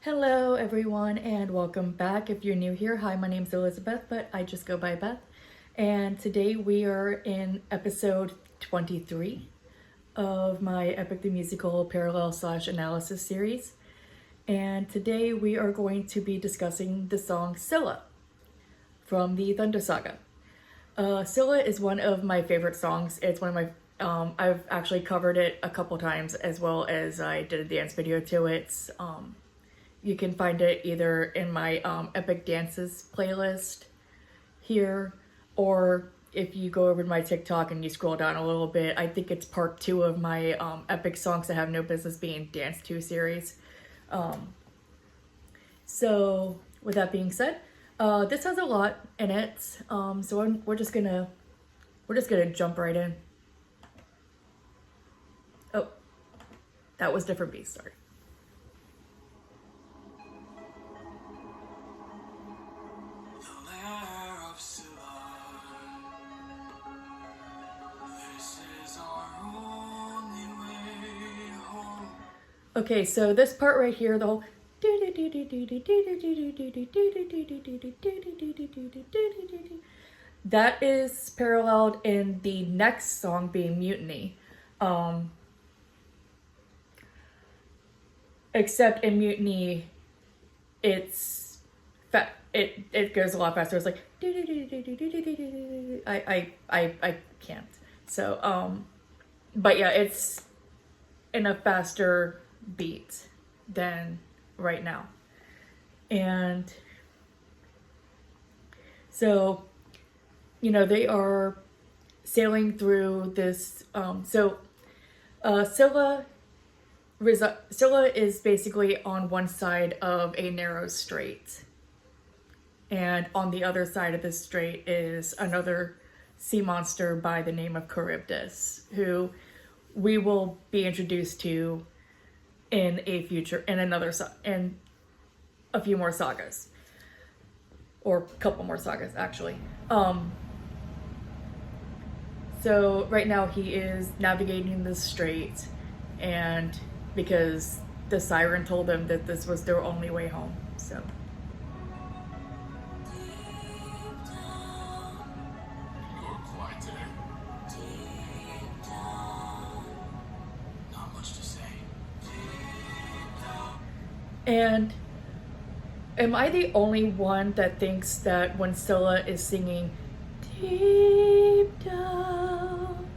Hello everyone and welcome back. If you're new here, hi, my name's Elizabeth, but I just go by Beth. And today we are in episode 23 of my Epic the Musical parallel / analysis series. And today we are going to be discussing the song Scylla from the Thunder Saga. Scylla is one of my favorite songs. It's one of my I've actually covered it a couple times, as well as I did a dance video to it. You can find it either in my Epic Dances playlist here, or if you go over to my TikTok and you scroll down a little bit, I think it's part 2 of my Epic Songs That Have No Business Being Danced To series. So with that being said, this has a lot in it, so we're just gonna jump right in. Oh, that was different beats, sorry. Okay, so this part right here, the whole that is paralleled in the next song being Mutiny. Except in Mutiny, it goes a lot faster. It's like I can't. So but yeah, it's in a faster beat than right now. And so, they are sailing through this Scylla is basically on one side of a narrow strait, and on the other side of this strait is another sea monster by the name of Charybdis, who we will be introduced to in a few more sagas, or a couple more sagas actually. So right now he is navigating the strait, and because the siren told them that this was their only way home. So and am I the only one that thinks that when Scylla is singing deep down,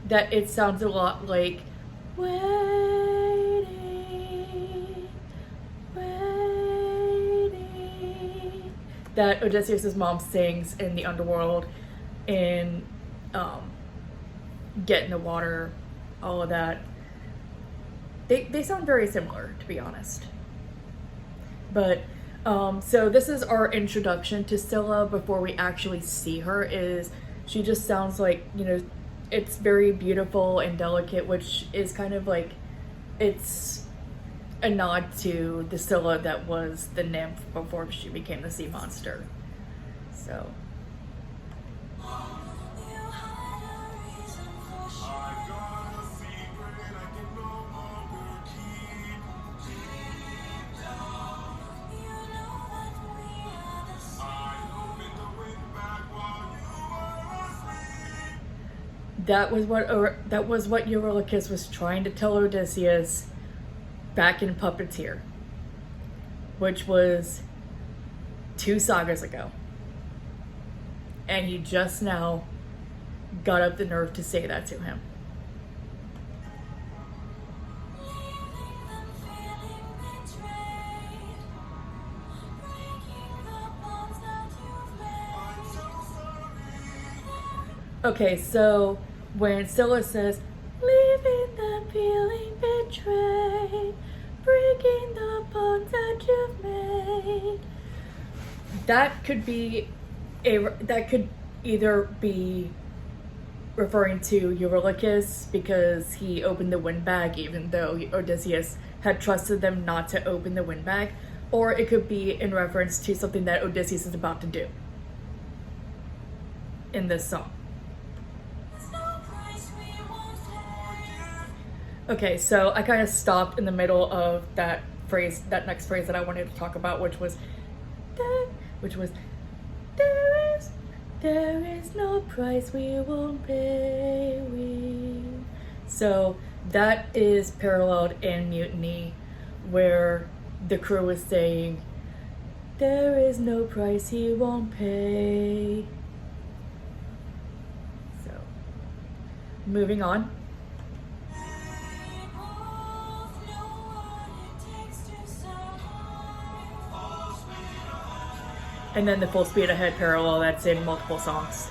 that it sounds a lot like waiting, that Odysseus' mom sings in the underworld in Get in the Water, all of that. They sound very similar, to be honest. But so this is our introduction to Scylla before we actually see her. She just sounds like, it's very beautiful and delicate, which is kind of like, it's a nod to the Scylla that was the nymph before she became the sea monster. So that was what Eurylochus was trying to tell Odysseus back in Puppeteer, which was 2 sagas ago. And he just now got up the nerve to say that to him. Okay, so when Scylla says, leaving them feeling betrayed, breaking the bonds that you've made, that could either be referring to Eurylochus because he opened the windbag even though Odysseus had trusted them not to open the windbag, or it could be in reference to something that Odysseus is about to do in this song. Okay, so I kind of stopped in the middle of that phrase, that next phrase that I wanted to talk about, which was, there, which was, there is, there is no price we won't pay. So that is paralleled in Mutiny, where the crew is saying, there is no price he won't pay. So, moving on. And then the Full Speed Ahead parallel that's in multiple songs.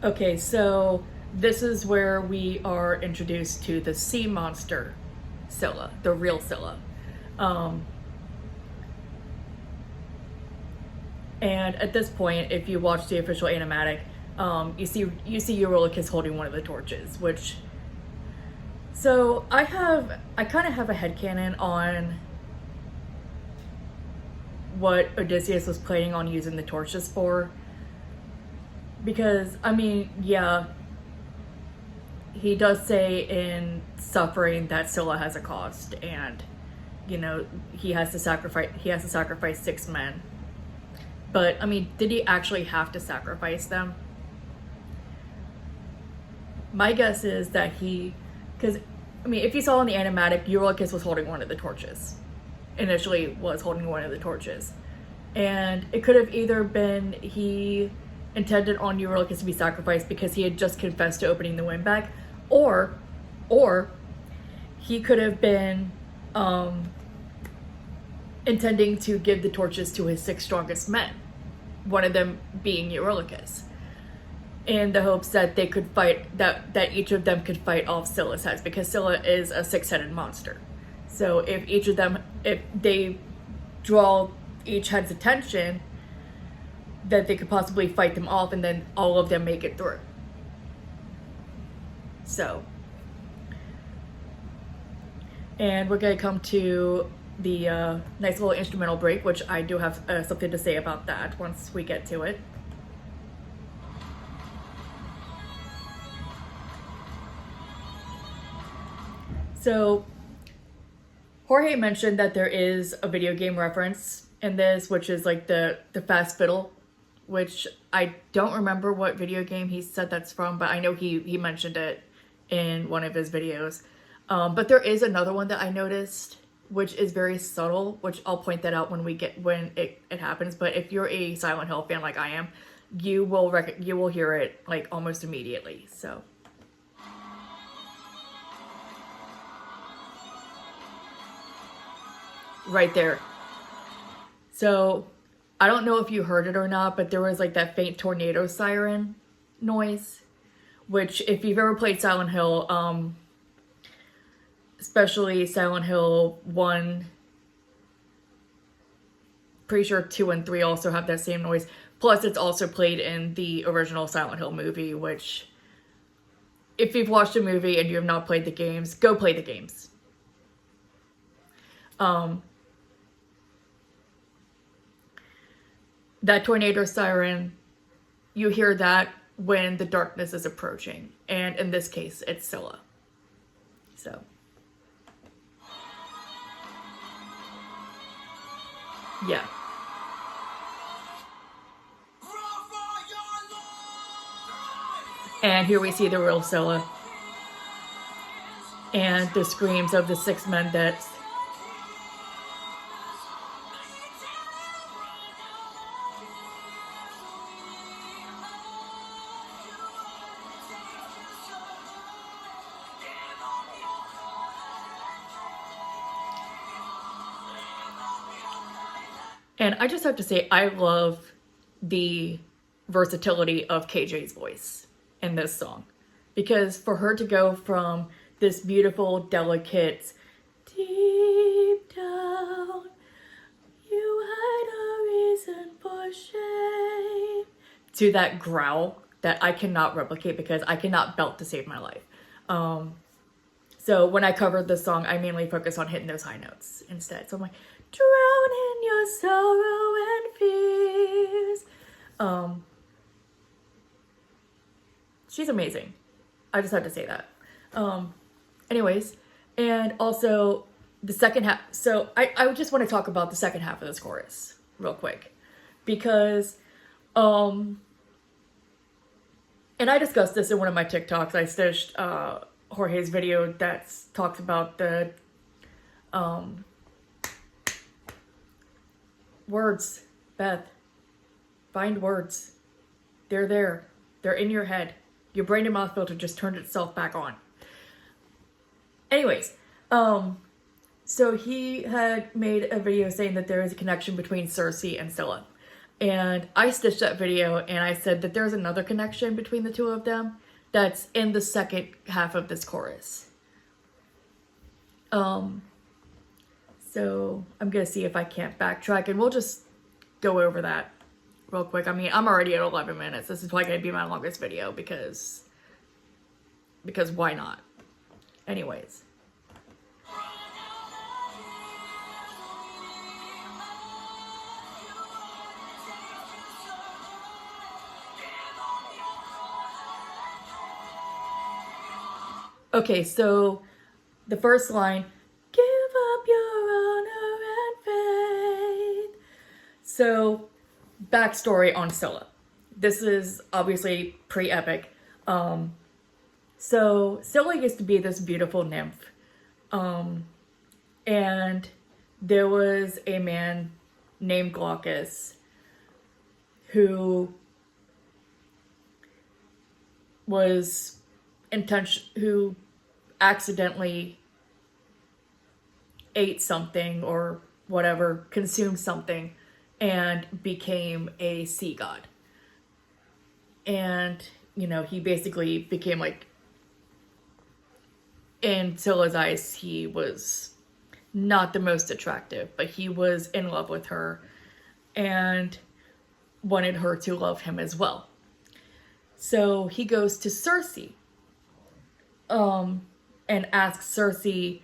Okay, so this is where we are introduced to the sea monster, Scylla, the real Scylla. And at this point, if you watch the official animatic, you see Eurylochus holding one of the torches, which. So I kind of have a headcanon on what Odysseus was planning on using the torches for. Because, I mean, yeah, he does say in Suffering that Scylla has a cost, and, you know, he has to sacrifice 6 men. But, I mean, did he actually have to sacrifice them? My guess is that because, I mean, if you saw in the animatic, Eurylochus was holding one of the torches. Initially was holding one of the torches. And it could have either been he intended on Eurylochus to be sacrificed because he had just confessed to opening the windbag, or he could have been intending to give the torches to his 6 strongest men, one of them being Eurylochus, in the hopes that they could fight, that each of them could fight off Scylla's heads, because Scylla is a 6-headed monster. So if they draw each head's attention, that they could possibly fight them off, and then all of them make it through. So, and we're gonna come to the nice little instrumental break, which I do have something to say about that once we get to it. So, Jorge mentioned that there is a video game reference in this, which is like the fast fiddle, which I don't remember what video game he said that's from, but I know he mentioned it in one of his videos. But there is another one that I noticed, which is very subtle, which I'll point that out when it happens. But if you're a Silent Hill fan like I am, you will hear it like almost immediately. So. Right there. So, I don't know if you heard it or not, but there was like that faint tornado siren noise, which if you've ever played Silent Hill, especially Silent Hill 1, pretty sure 2 and 3 also have that same noise. Plus, it's also played in the original Silent Hill movie, which, if you've watched the movie and you have not played the games, go play the games. That tornado siren, you hear that when the darkness is approaching. And in this case, it's Scylla. So. Yeah. And here we see the real Scylla. And the screams of the 6 men that. And I just have to say, I love the versatility of KJ's voice in this song. Because for her to go from this beautiful, delicate, deep down, you to that growl that I cannot replicate because I cannot belt to save my life. So when I covered this song, I mainly focus on hitting those high notes instead. So I'm like, drown in your sorrow and fears. She's amazing. I just had to say that. Anyways, and also the second half. So I just want to talk about the second half of this chorus real quick because, and I discussed this in one of my TikToks. I stitched Jorge's video that talks about the words. Beth, find words. They're there. They're in your head. Your brain and mouth filter just turned itself back on. Anyways, so he had made a video saying that there is a connection between Circe and Scylla. And I stitched that video and I said that there's another connection between the two of them that's in the second half of this chorus. So I'm gonna see if I can't backtrack and we'll just go over that real quick. I mean, I'm already at 11 minutes. This is probably gonna be my longest video because why not? Anyways. Okay, so the first line, give up your honor and faith. So, backstory on Scylla. This is obviously pre-epic. So Scylla used to be this beautiful nymph. And there was a man named Glaucus who accidentally ate something or whatever, consumed something, and became a sea god. And, you know, he basically became like, in Scylla's eyes, he was not the most attractive, but he was in love with her and wanted her to love him as well. So he goes to Circe, and asks Circe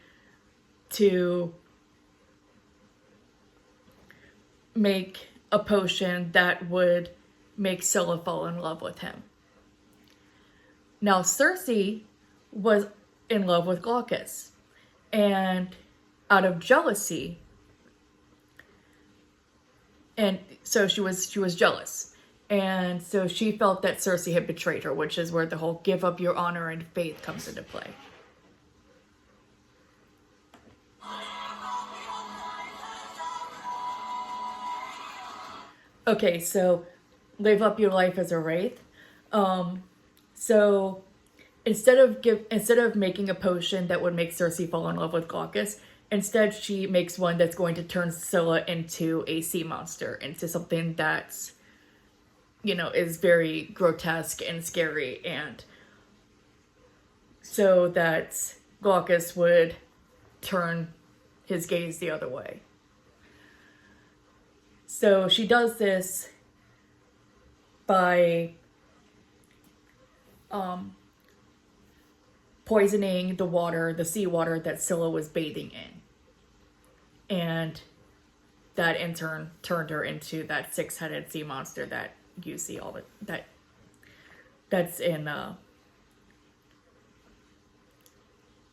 to make a potion that would make Scylla fall in love with him. Now, Circe was in love with Glaucus, and out of jealousy, and so she was jealous, and so she felt that Circe had betrayed her, which is where the whole give up your honor and faith comes into play. Okay, so live up your life as a wraith. So instead of making a potion that would make Circe fall in love with Glaucus, instead she makes one that's going to turn Scylla into a sea monster, into something that's, you know, is very grotesque and scary, and so that Glaucus would turn his gaze the other way. So she does this by poisoning the water, the seawater that Scylla was bathing in. And that in turn turned her into that six-headed sea monster that you see that's in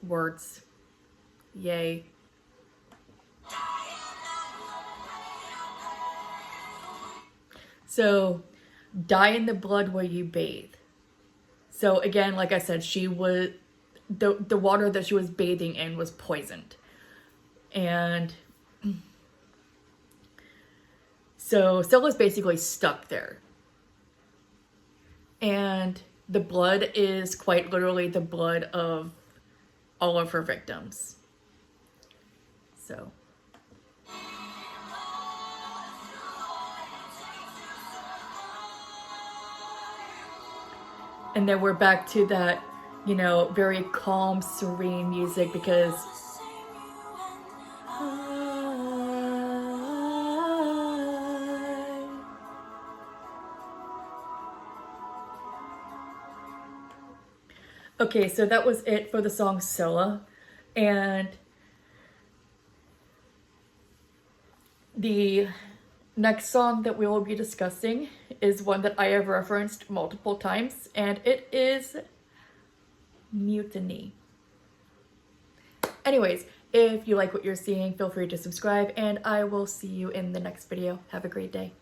words. Yay. So, die in the blood where you bathe. So again, like I said, she was the water that she was bathing in was poisoned. And so Scylla's basically stuck there. And the blood is quite literally the blood of all of her victims. So. And then we're back to that, you know, very calm, serene music because Okay, so that was it for the song Scylla. And the next song that we will be discussing is one that I have referenced multiple times, and it is Mutiny. Anyways, if you like what you're seeing, feel free to subscribe, and I will see you in the next video. Have a great day.